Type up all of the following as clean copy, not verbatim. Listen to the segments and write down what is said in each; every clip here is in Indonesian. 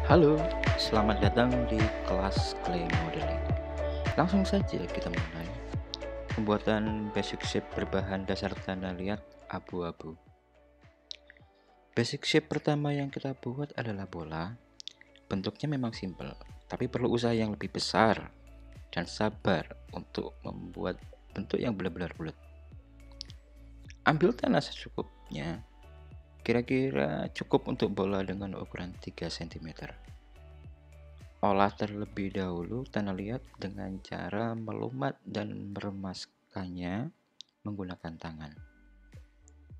Halo, selamat datang di kelas Clay Modeling. Langsung saja kita mulai. Pembuatan basic shape berbahan dasar tanah liat abu-abu. Basic shape pertama yang kita buat adalah bola. Bentuknya memang simpel, tapi perlu usaha yang lebih besar dan sabar untuk membuat bentuk yang benar-benar bulat. Ambil tanah secukupnya. Kira-kira cukup untuk bola dengan ukuran 3 cm. Olah terlebih dahulu tanah liat dengan cara melumat dan meremaskannya menggunakan tangan.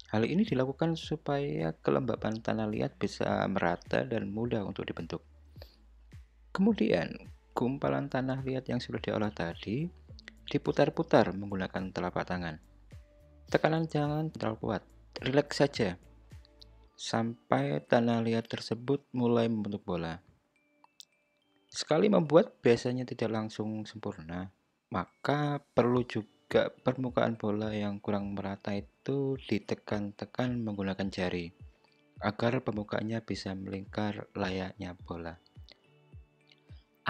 Hal ini dilakukan supaya kelembapan tanah liat bisa merata dan mudah untuk dibentuk. Kemudian, gumpalan tanah liat yang sudah diolah tadi diputar-putar menggunakan telapak tangan. Tekanan jangan terlalu kuat, rileks saja sampai tanah liat tersebut mulai membentuk bola. Sekali membuat biasanya tidak langsung sempurna, maka perlu juga permukaan bola yang kurang merata itu ditekan-tekan menggunakan jari, agar permukaannya bisa melingkar layaknya bola.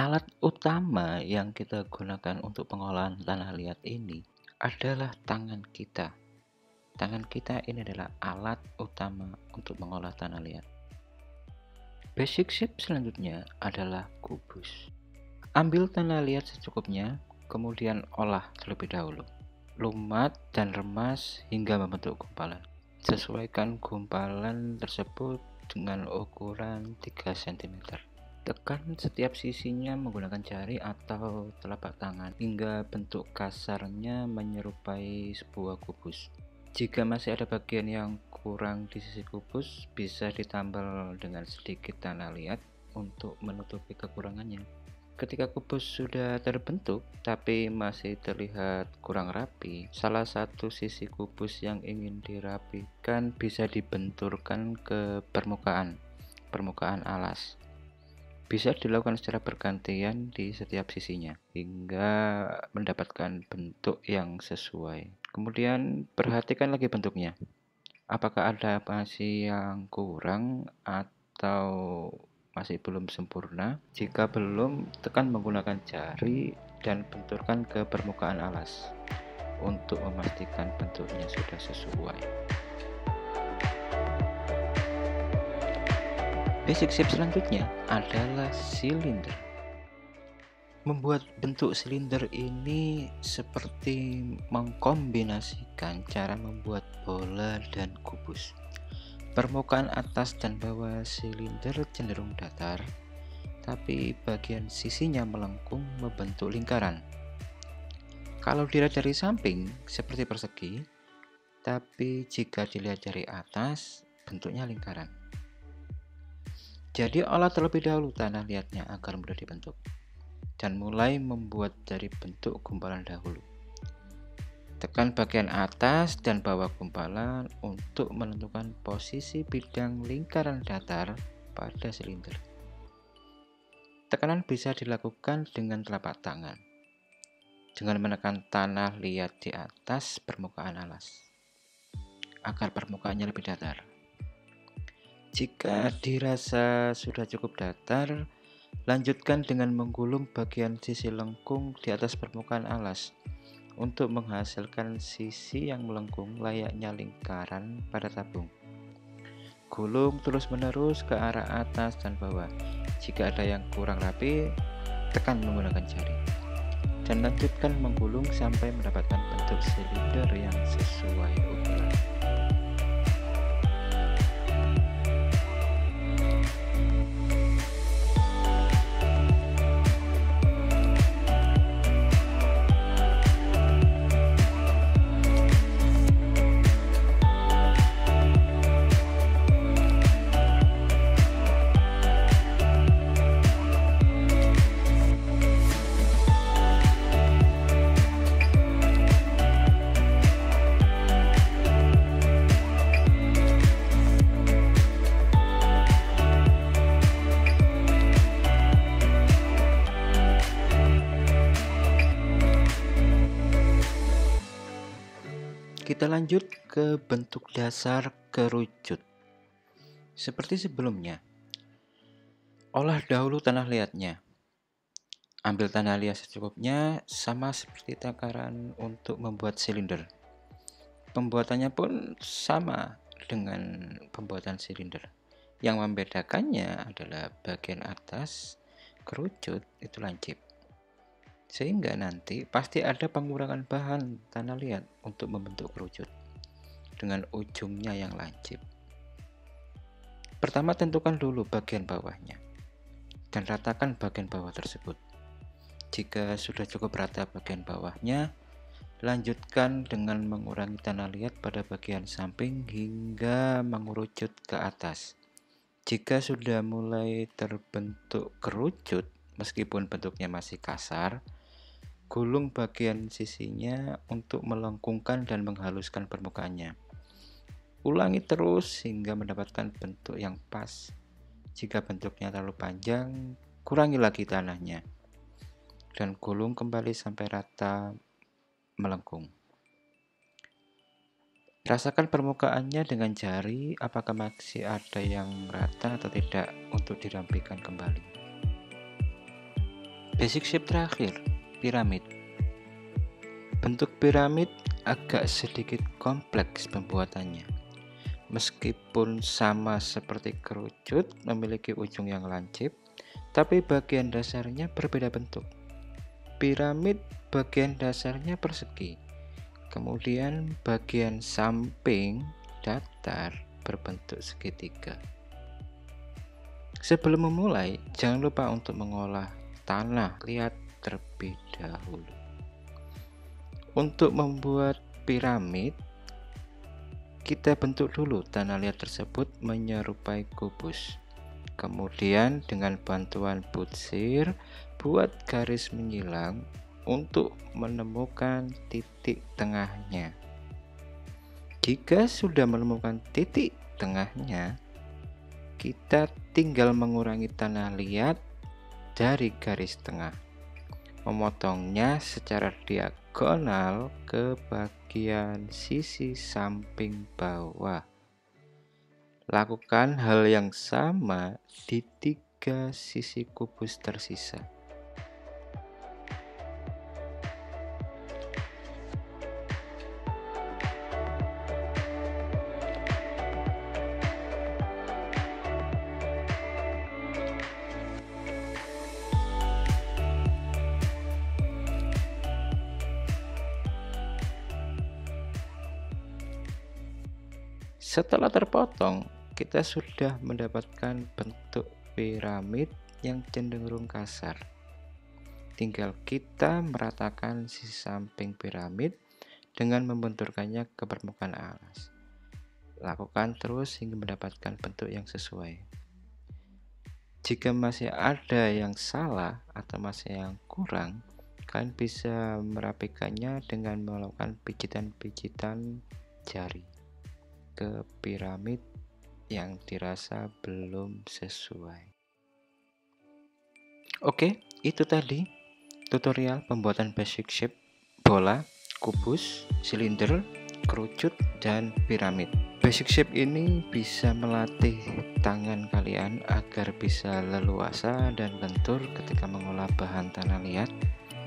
Alat utama yang kita gunakan untuk pengolahan tanah liat ini adalah tangan kita. Tangan kita ini adalah alat utama untuk mengolah tanah liat. Basic shape selanjutnya adalah kubus. Ambil tanah liat secukupnya, kemudian olah terlebih dahulu. Lumat dan remas hingga membentuk gumpalan. Sesuaikan gumpalan tersebut dengan ukuran 3 cm. Tekan setiap sisinya menggunakan jari atau telapak tangan hingga bentuk kasarnya menyerupai sebuah kubus. Jika masih ada bagian yang kurang di sisi kubus, bisa ditambal dengan sedikit tanah liat untuk menutupi kekurangannya. Ketika kubus sudah terbentuk tapi masih terlihat kurang rapi, salah satu sisi kubus yang ingin dirapikan bisa dibenturkan ke permukaan alas. Bisa dilakukan secara bergantian di setiap sisinya hingga mendapatkan bentuk yang sesuai. Kemudian perhatikan lagi bentuknya. Apakah ada masih yang kurang atau masih belum sempurna? Jika belum, tekan menggunakan jari dan benturkan ke permukaan alas untuk memastikan bentuknya sudah sesuai. Basic shape selanjutnya adalah silinder. Membuat bentuk silinder ini seperti mengkombinasikan cara membuat bola dan kubus. Permukaan atas dan bawah silinder cenderung datar, tapi bagian sisinya melengkung membentuk lingkaran. Kalau dilihat dari samping seperti persegi, tapi jika dilihat dari atas bentuknya lingkaran. Jadi olah terlebih dahulu tanah liatnya agar mudah dibentuk, dan mulai membuat dari bentuk gumpalan dahulu. Tekan bagian atas dan bawah gumpalan untuk menentukan posisi bidang lingkaran datar pada silinder. Tekanan bisa dilakukan dengan telapak tangan, dengan menekan tanah liat di atas permukaan alas, agar permukaannya lebih datar. Jika dirasa sudah cukup datar, lanjutkan dengan menggulung bagian sisi lengkung di atas permukaan alas untuk menghasilkan sisi yang melengkung layaknya lingkaran pada tabung. Gulung terus-menerus ke arah atas dan bawah. Jika ada yang kurang rapi, tekan menggunakan jari. Dan lanjutkan menggulung sampai mendapatkan bentuk silinder yang sesuai ukuran. Kita lanjut ke bentuk dasar kerucut. Seperti sebelumnya, Olah dahulu tanah liatnya. Ambil tanah liat secukupnya, sama seperti takaran untuk membuat silinder. Pembuatannya pun sama dengan pembuatan silinder. Yang membedakannya adalah bagian atas kerucut itu lancip. Sehingga nanti pasti ada pengurangan bahan tanah liat untuk membentuk kerucut dengan ujungnya yang lancip. Pertama, tentukan dulu bagian bawahnya dan ratakan bagian bawah tersebut. Jika sudah cukup rata bagian bawahnya, lanjutkan dengan mengurangi tanah liat pada bagian samping hingga mengerucut ke atas. Jika sudah mulai terbentuk kerucut, meskipun bentuknya masih kasar, gulung bagian sisinya untuk melengkungkan dan menghaluskan permukaannya. Ulangi terus hingga mendapatkan bentuk yang pas. Jika bentuknya terlalu panjang, kurangi lagi tanahnya dan gulung kembali sampai rata melengkung. Rasakan permukaannya dengan jari, apakah masih ada yang rata atau tidak untuk dirapikan kembali. Basic shape terakhir, piramid. Bentuk piramid agak sedikit kompleks pembuatannya. Meskipun sama seperti kerucut, memiliki ujung yang lancip, tapi bagian dasarnya berbeda bentuk. Piramid bagian dasarnya persegi, kemudian bagian samping datar berbentuk segitiga. Sebelum memulai, jangan lupa untuk mengolah tanah liat terlebih dahulu. Untuk membuat piramid, kita bentuk dulu tanah liat tersebut menyerupai kubus. Kemudian dengan bantuan butsir, buat garis menyilang untuk menemukan titik tengahnya. Jika sudah menemukan titik tengahnya, kita tinggal mengurangi tanah liat dari garis tengah, memotongnya secara diagonal ke bagian sisi samping bawah. Lakukan hal yang sama di 3 sisi kubus tersisa. Setelah terpotong, kita sudah mendapatkan bentuk piramid yang cenderung kasar. Tinggal kita meratakan sisi samping piramid dengan membenturkannya ke permukaan alas. Lakukan terus hingga mendapatkan bentuk yang sesuai. Jika masih ada yang salah atau masih yang kurang, kalian bisa merapikannya dengan melakukan pijitan-pijitan jari ke piramid yang dirasa belum sesuai. Oke, itu tadi tutorial pembuatan basic shape bola, kubus, silinder, kerucut, dan piramid. Basic shape ini bisa melatih tangan kalian agar bisa leluasa dan lentur ketika mengolah bahan tanah liat.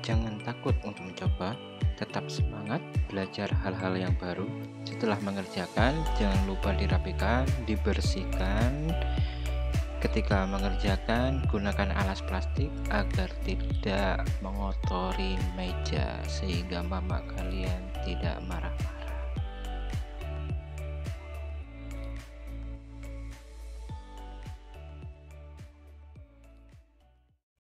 Jangan takut untuk mencoba, tetap semangat belajar hal-hal yang baru. Setelah mengerjakan, jangan lupa dirapikan, dibersihkan. Ketika mengerjakan, gunakan alas plastik agar tidak mengotori meja sehingga mama kalian tidak marah.